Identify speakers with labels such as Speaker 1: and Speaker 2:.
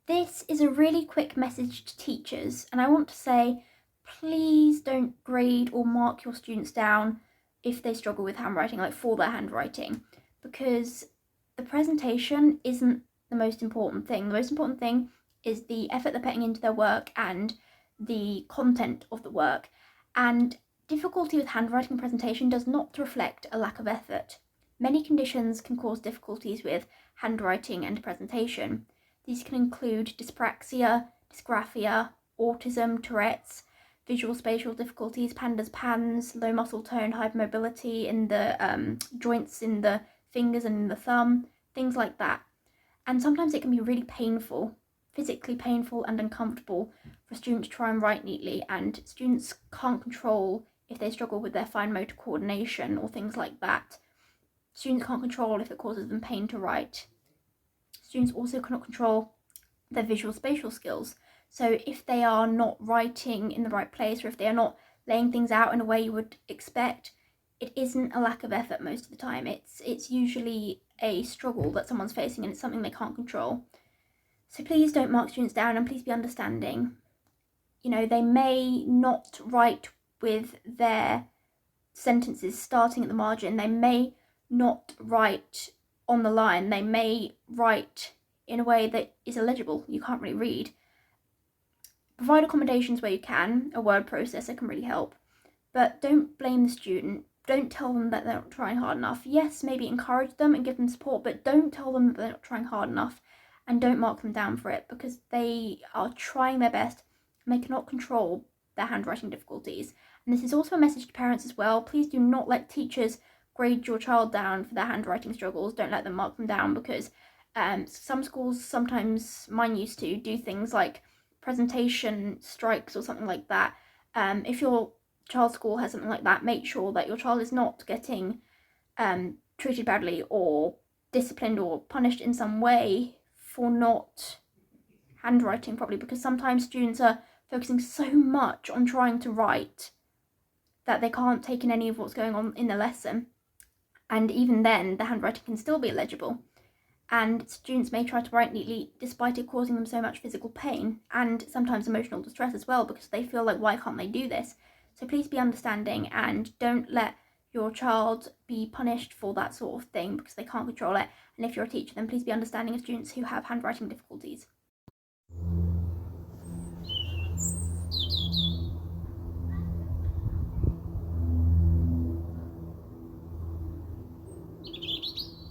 Speaker 1: This is a really quick message to teachers, and I want to say, please don't grade or mark your students down if they struggle with handwriting, like for their handwriting, because the presentation isn't the most important thing. The most important thing is the effort they're putting into their work and the content of the work. And difficulty with handwriting presentation does not reflect a lack of effort. Many conditions can cause difficulties with handwriting and presentation. These can include dyspraxia, dysgraphia, autism, Tourette's, visual spatial difficulties, PANDAS, PANS, low muscle tone, hypermobility in the joints in the fingers and in the thumb, things like that. And sometimes it can be really painful, physically painful and uncomfortable for students to try and write neatly, and students can't control if they struggle with their fine motor coordination or things like that. Students can't control if it causes them pain to write. Students also cannot control their visual spatial skills. So if they are not writing in the right place, or if they are not laying things out in a way you would expect, it isn't a lack of effort most of the time. It's usually a struggle that someone's facing, and it's something they can't control. So please don't mark students down, and please be understanding. You know, they may not write with their sentences starting at the margin. They may not write on the line. They may write in a way that is illegible. You can't really read. Provide accommodations where you can. A word processor can really help. But don't blame the student. Don't tell them that they're not trying hard enough. Yes, maybe encourage them and give them support, but don't tell them that they're not trying hard enough, and don't mark them down for it, because they are trying their best and they cannot control their handwriting difficulties. And this is also a message to parents as well. Please do not let teachers grade your child down for their handwriting struggles. Don't let them mark them down, because some schools, sometimes mine used to, do things like presentation strikes or something like that. If your child's school has something like that, make sure that your child is not getting treated badly or disciplined or punished in some way for not handwriting properly, because sometimes students are focusing so much on trying to write that they can't take in any of what's going on in the lesson, and even then the handwriting can still be illegible, and students may try to write neatly despite it causing them so much physical pain and sometimes emotional distress as well, because they feel like, why can't they do this? So please be understanding, and don't let your child be punished for that sort of thing because they can't control it. And if you're a teacher, then please be understanding of students who have handwriting difficulties.